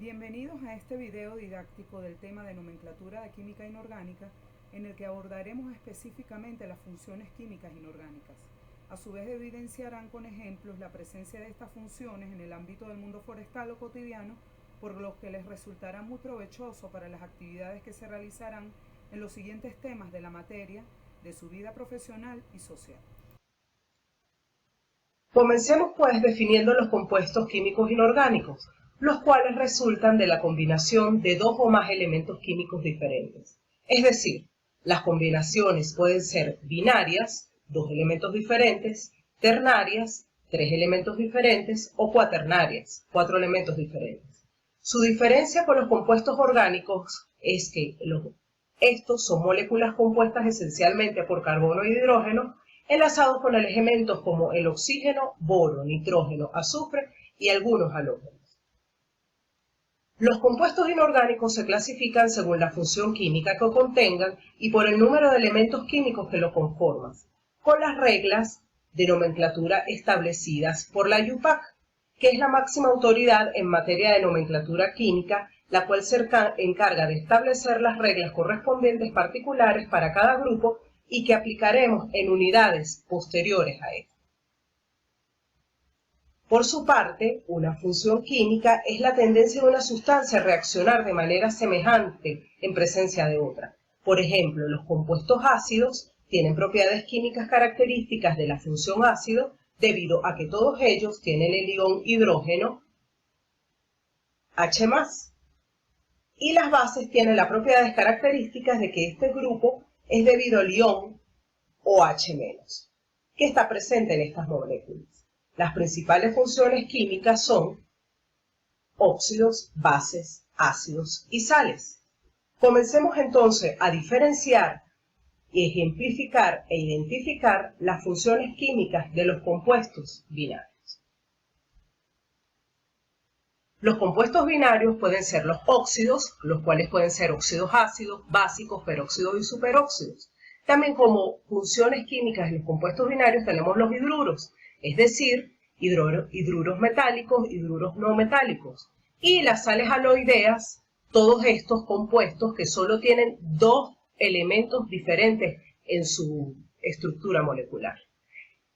Bienvenidos a este video didáctico del tema de nomenclatura de química inorgánica, en el que abordaremos específicamente las funciones químicas inorgánicas. A su vez evidenciarán con ejemplos la presencia de estas funciones en el ámbito del mundo forestal o cotidiano, por lo que les resultará muy provechoso para las actividades que se realizarán en los siguientes temas de la materia, de su vida profesional y social. Comencemos pues definiendo los compuestos químicos inorgánicos, los cuales resultan de la combinación de dos o más elementos químicos diferentes. Es decir, las combinaciones pueden ser binarias, dos elementos diferentes, ternarias, tres elementos diferentes, o cuaternarias, cuatro elementos diferentes. Su diferencia con los compuestos orgánicos es que estos son moléculas compuestas esencialmente por carbono y hidrógeno, enlazados con elementos como el oxígeno, boro, nitrógeno, azufre y algunos halógenos. Los compuestos inorgánicos se clasifican según la función química que contengan y por el número de elementos químicos que los conforman, con las reglas de nomenclatura establecidas por la IUPAC, que es la máxima autoridad en materia de nomenclatura química, la cual se encarga de establecer las reglas correspondientes particulares para cada grupo y que aplicaremos en unidades posteriores a esto. Por su parte, una función química es la tendencia de una sustancia a reaccionar de manera semejante en presencia de otra. Por ejemplo, los compuestos ácidos tienen propiedades químicas características de la función ácido debido a que todos ellos tienen el ion hidrógeno H+, y las bases tienen las propiedades características de que este grupo es debido al ion OH-, que está presente en estas moléculas. Las principales funciones químicas son óxidos, bases, ácidos y sales. Comencemos entonces a diferenciar, ejemplificar e identificar las funciones químicas de los compuestos binarios. Los compuestos binarios pueden ser los óxidos, los cuales pueden ser óxidos ácidos, básicos, peróxidos y superóxidos. También como funciones químicas de los compuestos binarios tenemos los hidruros, es decir, hidruros metálicos, hidruros no metálicos, y las sales aloideas, todos estos compuestos que solo tienen dos elementos diferentes en su estructura molecular.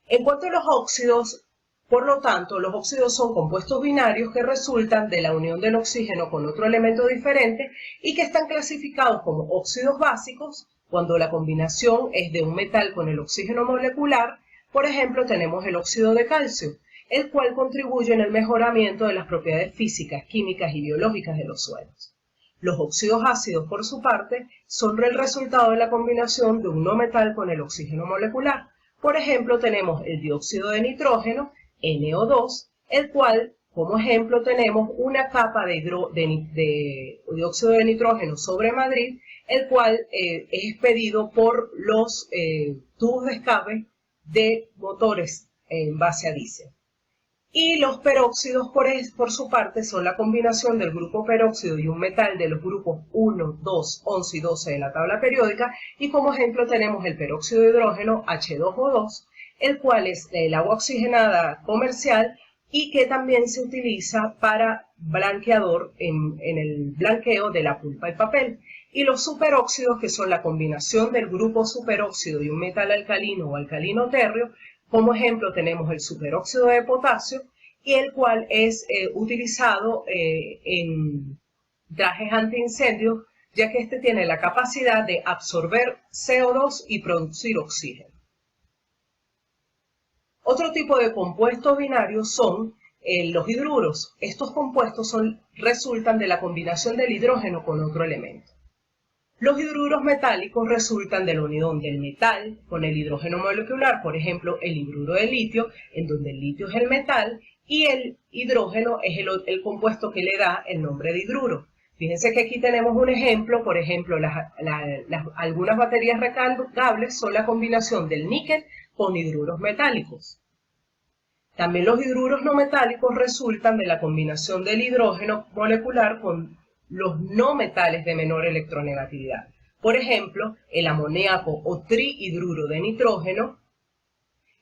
En cuanto a los óxidos, por lo tanto, los óxidos son compuestos binarios que resultan de la unión del oxígeno con otro elemento diferente y que están clasificados como óxidos básicos cuando la combinación es de un metal con el oxígeno molecular. Por ejemplo, tenemos el óxido de calcio, el cual contribuye en el mejoramiento de las propiedades físicas, químicas y biológicas de los suelos. Los óxidos ácidos, por su parte, son el resultado de la combinación de un no metal con el oxígeno molecular. Por ejemplo, tenemos el dióxido de nitrógeno, NO2, el cual, como ejemplo, tenemos una capa de dióxido de nitrógeno sobre Madrid, el cual es expedido por los tubos de escape de motores en base a diésel. Y los peróxidos, por su parte, son la combinación del grupo peróxido y un metal de los grupos 1, 2, 11 y 12 de la tabla periódica, y como ejemplo tenemos el peróxido de hidrógeno H2O2, el cual es el agua oxigenada comercial y que también se utiliza para blanqueador en el blanqueo de la pulpa y papel. Y los superóxidos, que son la combinación del grupo superóxido y un metal alcalino o alcalino térreo. Como ejemplo tenemos el superóxido de potasio, y el cual es utilizado en trajes antiincendios, ya que este tiene la capacidad de absorber CO2 y producir oxígeno. Otro tipo de compuestos binarios son los hidruros. Estos compuestos resultan de la combinación del hidrógeno con otro elemento. Los hidruros metálicos resultan de la unión del metal con el hidrógeno molecular, por ejemplo, el hidruro de litio, en donde el litio es el metal y el hidrógeno es el compuesto que le da el nombre de hidruro. Fíjense que aquí tenemos un ejemplo, por ejemplo, algunas baterías recargables son la combinación del níquel con hidruros metálicos. También los hidruros no metálicos resultan de la combinación del hidrógeno molecular con los no metales de menor electronegatividad. Por ejemplo, el amoníaco o trihidruro de nitrógeno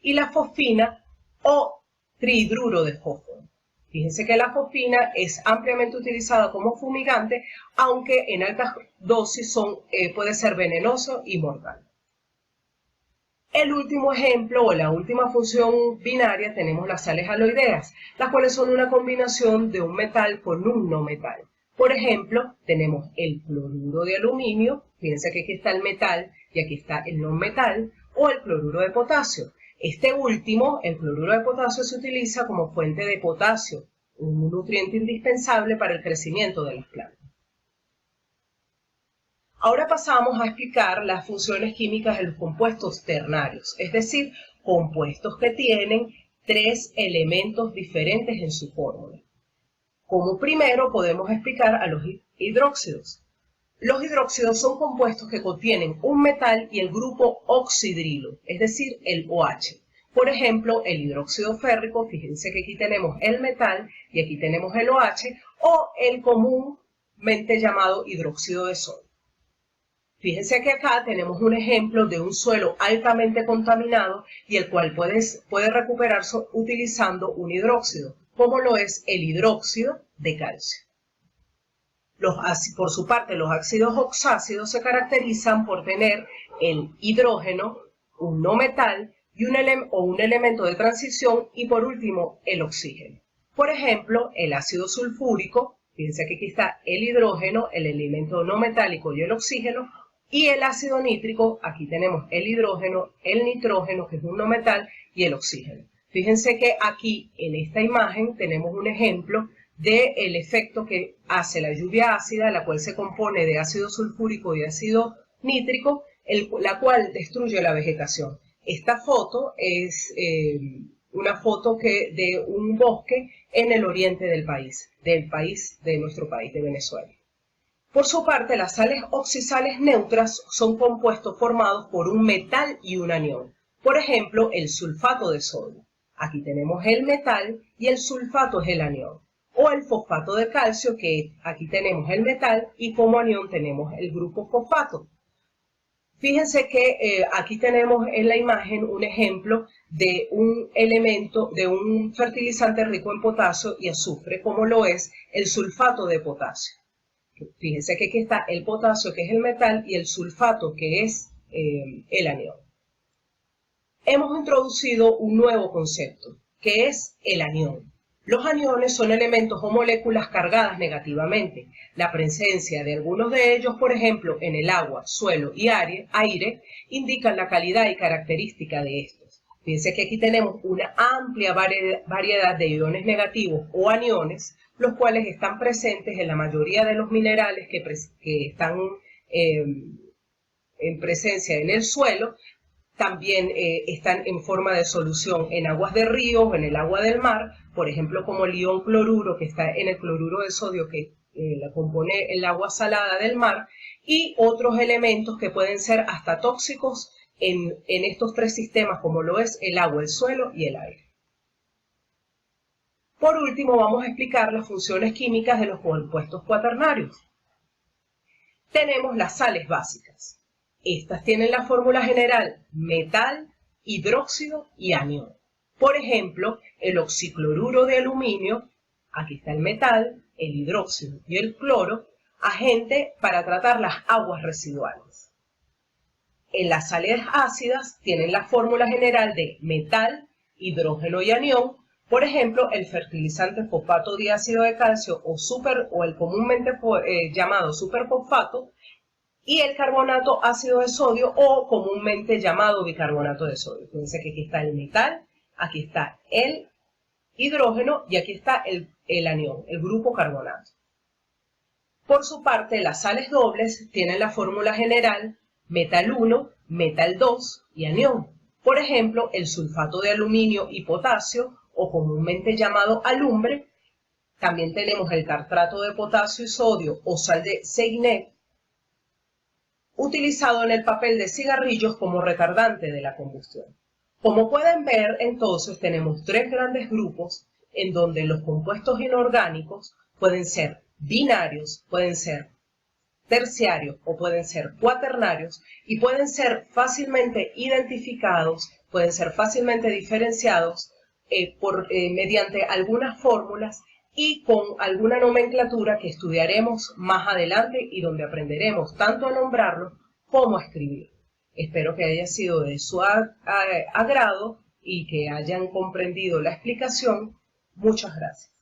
y la fosfina o trihidruro de fósforo. Fíjense que la fosfina es ampliamente utilizada como fumigante, aunque en altas dosis puede ser venenoso y mortal. El último ejemplo o la última función binaria tenemos las sales haloideas, las cuales son una combinación de un metal con un no metal. Por ejemplo, tenemos el cloruro de aluminio, fíjense que aquí está el metal y aquí está el no metal, o el cloruro de potasio. Este último, el cloruro de potasio, se utiliza como fuente de potasio, un nutriente indispensable para el crecimiento de las plantas. Ahora pasamos a explicar las funciones químicas de los compuestos ternarios, es decir, compuestos que tienen 3 elementos diferentes en su fórmula. Como primero podemos explicar a los hidróxidos. Los hidróxidos son compuestos que contienen un metal y el grupo oxidrilo, es decir, el OH. Por ejemplo, el hidróxido férrico, fíjense que aquí tenemos el metal y aquí tenemos el OH, o el comúnmente llamado hidróxido de sodio. Fíjense que acá tenemos un ejemplo de un suelo altamente contaminado y el cual puede recuperarse utilizando un hidróxido, como lo es el hidróxido de calcio. Por su parte, los ácidos oxácidos se caracterizan por tener el hidrógeno, un no metal y un elemento de transición, y por último el oxígeno. Por ejemplo, el ácido sulfúrico, fíjense que aquí está el hidrógeno, el elemento no metálico y el oxígeno, y el ácido nítrico, aquí tenemos el hidrógeno, el nitrógeno, que es un no metal, y el oxígeno. Fíjense que aquí en esta imagen tenemos un ejemplo del efecto que hace la lluvia ácida, la cual se compone de ácido sulfúrico y ácido nítrico, la cual destruye la vegetación. Esta foto es una foto de un bosque en el oriente del país, de nuestro país, de Venezuela. Por su parte, las sales oxisales neutras son compuestos formados por un metal y un anión. Por ejemplo, el sulfato de sodio. Aquí tenemos el metal y el sulfato es el anión. O el fosfato de calcio, que aquí tenemos el metal y como anión tenemos el grupo fosfato. Fíjense que aquí tenemos en la imagen un ejemplo de un elemento, de un fertilizante rico en potasio y azufre, como lo es el sulfato de potasio. Fíjense que aquí está el potasio, que es el metal, y el sulfato, que es el anión. Hemos introducido un nuevo concepto, que es el anión. Los aniones son elementos o moléculas cargadas negativamente. La presencia de algunos de ellos, por ejemplo, en el agua, suelo y aire, indican la calidad y característica de estos. Fíjense que aquí tenemos una amplia variedad de iones negativos o aniones, los cuales están presentes en la mayoría de los minerales que están en presencia en el suelo. También están en forma de solución en aguas de ríos, en el agua del mar, por ejemplo, como el ion cloruro, que está en el cloruro de sodio, que la compone el agua salada del mar, y otros elementos que pueden ser hasta tóxicos en estos 3 sistemas, como lo es el agua, el suelo y el aire. Por último, vamos a explicar las funciones químicas de los compuestos cuaternarios. Tenemos las sales básicas. Estas tienen la fórmula general metal, hidróxido y anión. Por ejemplo, el oxicloruro de aluminio, aquí está el metal, el hidróxido y el cloro, agente para tratar las aguas residuales. En las sales ácidas tienen la fórmula general de metal, hidrógeno y anión. Por ejemplo, el fertilizante fosfato diácido de calcio o el comúnmente llamado superfosfato, y el carbonato ácido de sodio o comúnmente llamado bicarbonato de sodio. Fíjense que aquí está el metal, aquí está el hidrógeno y aquí está el anión, el grupo carbonato. Por su parte, las sales dobles tienen la fórmula general metal 1, metal 2 y anión. Por ejemplo, el sulfato de aluminio y potasio, o comúnmente llamado alumbre. También tenemos el tartrato de potasio y sodio o sal de Seigner, utilizado en el papel de cigarrillos como retardante de la combustión. Como pueden ver, entonces tenemos 3 grandes grupos en donde los compuestos inorgánicos pueden ser binarios, pueden ser terciarios o pueden ser cuaternarios y pueden ser fácilmente identificados, pueden ser fácilmente diferenciados mediante algunas fórmulas y con alguna nomenclatura que estudiaremos más adelante y donde aprenderemos tanto a nombrarlos como a escribir. Espero que haya sido de su agrado y que hayan comprendido la explicación. Muchas gracias.